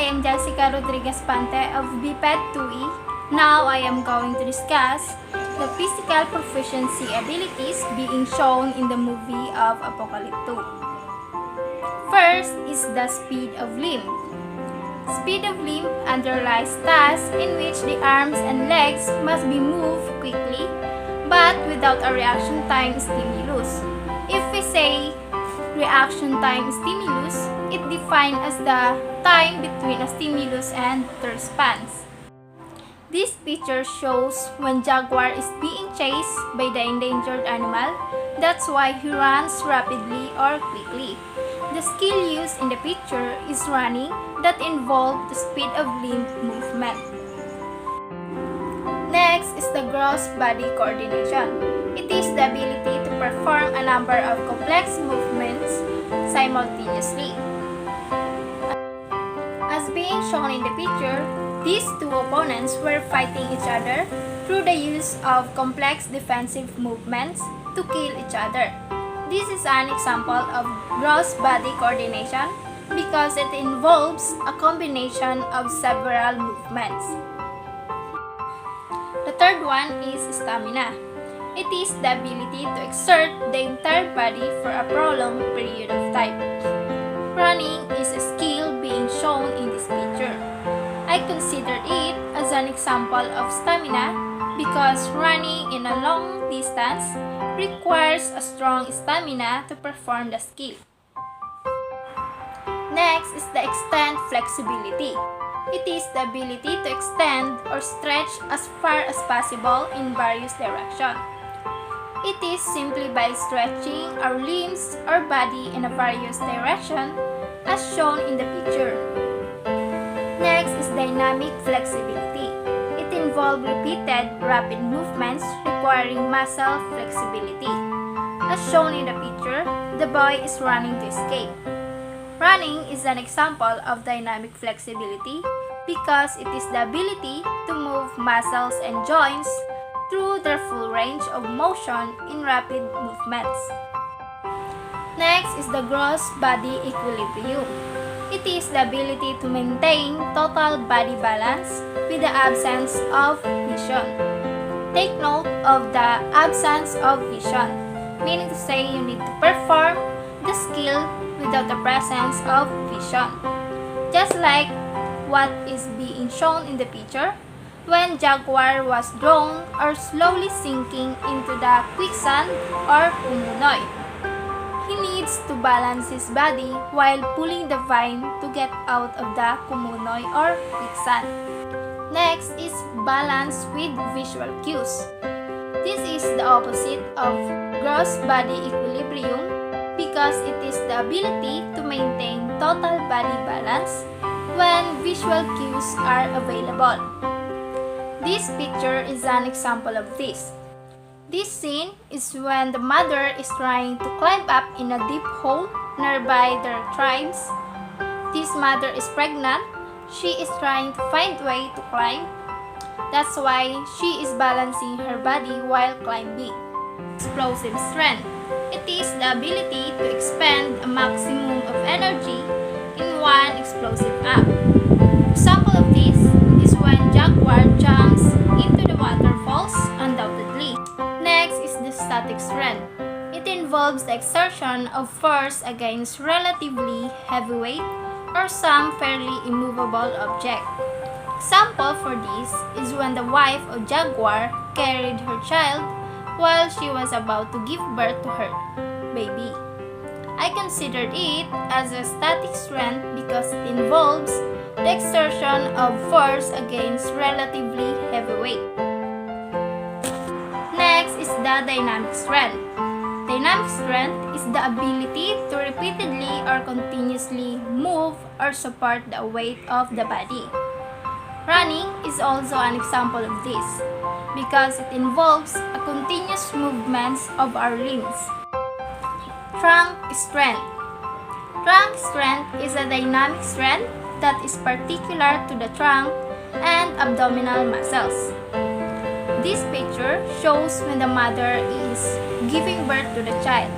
am Jessica Rodriguez Pante of BPED 2E. Now I am going to discuss the physical proficiency abilities being shown in the movie of Apocalypse 2. First is the speed of limb. Speed of limb underlies tasks in which the arms and legs must be moved quickly but without a reaction time stimulus. If we say reaction time stimulus, it defined as the time between a stimulus and the response. This picture shows when jaguar is being chased by the endangered animal. That's why he runs rapidly or quickly. The skill used in the picture is running that involves the speed of limb movement. Next is the gross body coordination. It is the ability to perform a number of complex movements simultaneously. As being shown in the picture, these two opponents were fighting each other through the use of complex defensive movements to kill each other. This is an example of gross body coordination because it involves a combination of several movements. The third one is stamina. It is the ability to exert the entire body for a prolonged period of time. Running is a skill being shown in this picture. I consider it as an example of stamina because running in a long distance requires a strong stamina to perform the skill. Next is the extent flexibility. It is the ability to extend or stretch as far as possible in various directions. It is simply by stretching our limbs or body in a various direction as shown in the picture. Next is dynamic flexibility. It involves repeated rapid movements requiring muscle flexibility. As shown in the picture, the boy is running to escape. Running is an example of dynamic flexibility because it is the ability to move muscles and joints through their full range of motion in rapid movements. Next is the gross body equilibrium. It is the ability to maintain total body balance with the absence of vision. Take note of the absence of vision, meaning to say you need to perform the skill without the presence of vision. Just like what is being shown in the picture, when jaguar was drawn or slowly sinking into the quicksand or kumunoy. He needs to balance his body while pulling the vine to get out of the kumunoy or quicksand. Next is balance with visual cues. This is the opposite of gross body equilibrium because it is the ability to maintain total body balance when visual cues are available. This picture is an example of this. This scene is when the mother is trying to climb up in a deep hole nearby their tribes. This mother is pregnant. She is trying to find a way to climb. That's why she is balancing her body while climbing. Explosive strength. It is the ability to expend a maximum of energy in one explosive act. Example of this is when jaguar jumps into the waterfalls undoubtedly. Next is the static strength. It involves the exertion of force against relatively heavy weight or some fairly immovable object. Example for this is when the wife of jaguar carried her child while she was about to give birth to her baby. I considered it as a static strength because it involves the exertion of force against relatively heavy weight. Next is the dynamic strength. Dynamic strength is the ability to repeatedly or continuously move or support the weight of the body. Running is also an example of this because it involves a continuous movements of our limbs. Trunk strength. Trunk strength is a dynamic strength that is particular to the trunk and abdominal muscles. This picture shows when the mother is giving birth to the child.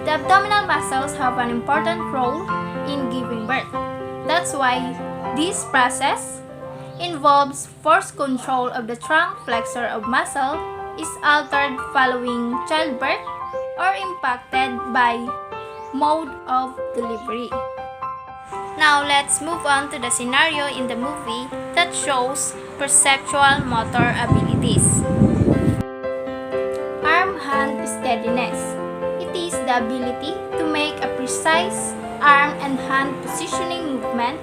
The abdominal muscles have an important role in giving birth. That's why this process involves force control of the trunk flexor of muscle is altered following childbirth or impacted by mode of delivery. Now let's move on to the scenario in the movie that shows perceptual motor abilities. Arm-hand steadiness. It is the ability to make a precise arm and hand positioning movement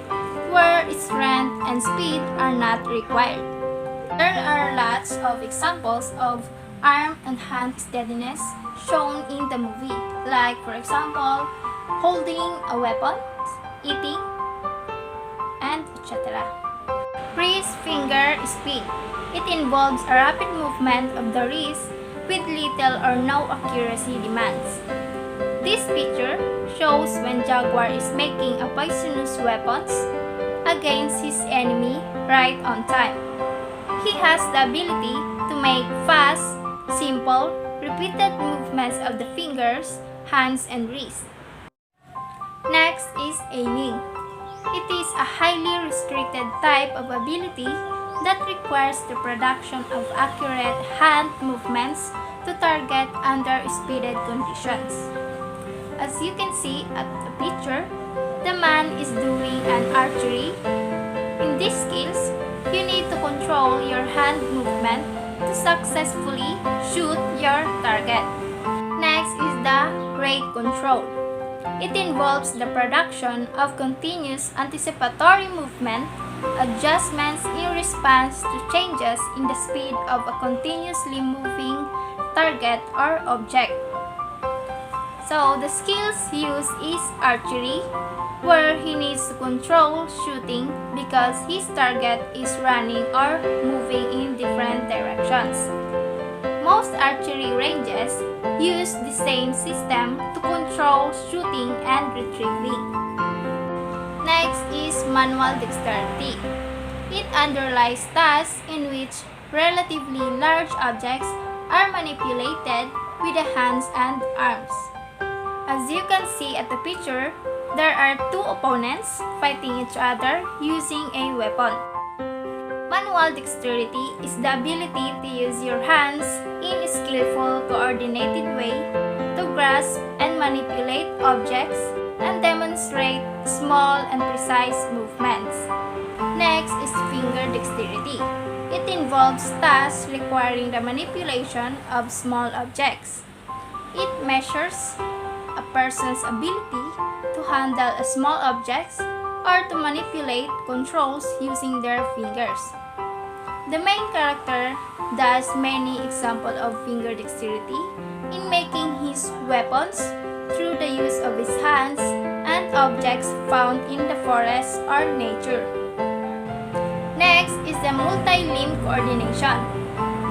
where strength and speed are not required. There are lots of examples of arm and hand steadiness shown in the movie, like for example, holding a weapon, eating, and etc. Wrist finger speed. It involves a rapid movement of the wrist with little or no accuracy demands. This picture shows when Jaguar is making a poisonous weapons against his enemy right on time. He has the ability to make fast, simple, repeated movements of the fingers, hands, and wrist. Next is aiming. It is a highly restricted type of ability that requires the production of accurate hand movements to target under speeded conditions. As you can see at the picture, the man is doing an archery. In these skills, you need to control your hand movement to successfully shoot your target. Next is the rate control. It involves the production of continuous anticipatory movement, adjustments in response to changes in the speed of a continuously moving target or object. So the skills used is archery, where he needs to control shooting because his target is running or moving in different directions. Most archery ranges use the same system to control shooting and retrieving. Next is manual dexterity. It underlies tasks in which relatively large objects are manipulated with the hands and arms. As you can see at the picture, there are two opponents fighting each other using a weapon. Manual dexterity is the ability to use your hands in a skillful, coordinated way to grasp and manipulate objects and demonstrate small and precise movements. Next is finger dexterity. It involves tasks requiring the manipulation of small objects. It measures a person's ability to handle small objects or to manipulate controls using their fingers. The main character does many examples of finger dexterity in making his weapons through the use of his hands and objects found in the forest or nature. Next is the multi-limb coordination.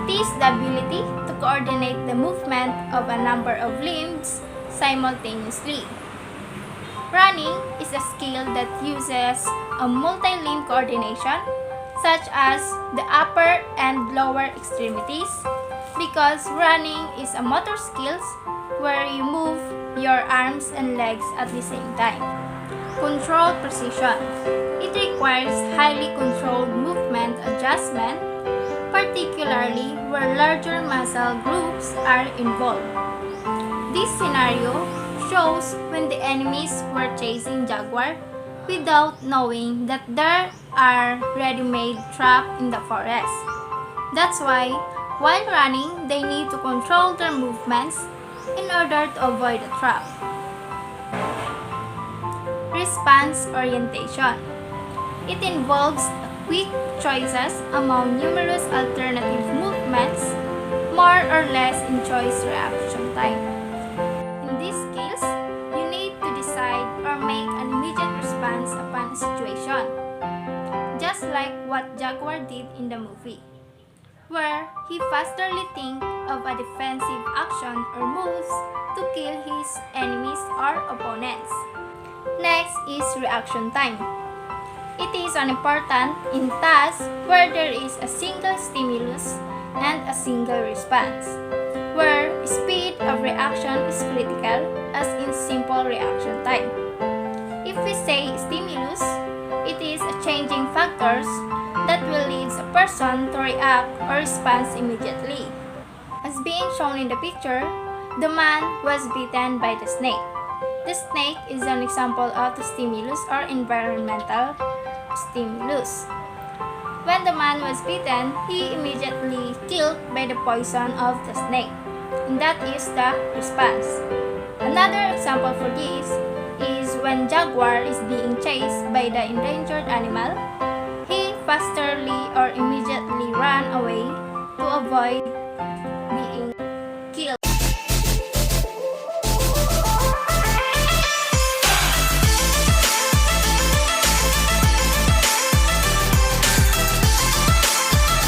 It is the ability to coordinate the movement of a number of limbs simultaneously. Running is a skill that uses a multi-limb coordination such as the upper and lower extremities because running is a motor skills where you move your arms and legs at the same time. Controlled precision. It requires highly controlled movement adjustment, particularly where larger muscle groups are involved. This scenario shows when the enemies were chasing Jaguar without knowing that there are ready-made traps in the forest. That's why, while running, they need to control their movements in order to avoid the trap. Response orientation. It involves quick choices among numerous alternative movements, more or less in choice reaction time. In these skills, you need to decide or make an immediate response upon a situation, just like what Jaguar did in the movie, where he fastly think of a defensive action or moves to kill his enemies or opponents. Next is reaction time. It is important in tasks where there is a single stimulus and a single response, where speed of reaction is critical as in simple reaction time. If we say stimulus, It is a changing factors that will lead a person to react or respond immediately. As being shown in the picture, the man was bitten by the snake. The snake is an example of the stimulus or environmental stimulus. When the man was bitten, he immediately killed by the poison of the snake. And that is the response. Another example for this is when jaguar is being chased by the endangered animal, he fastly or immediately ran away to avoid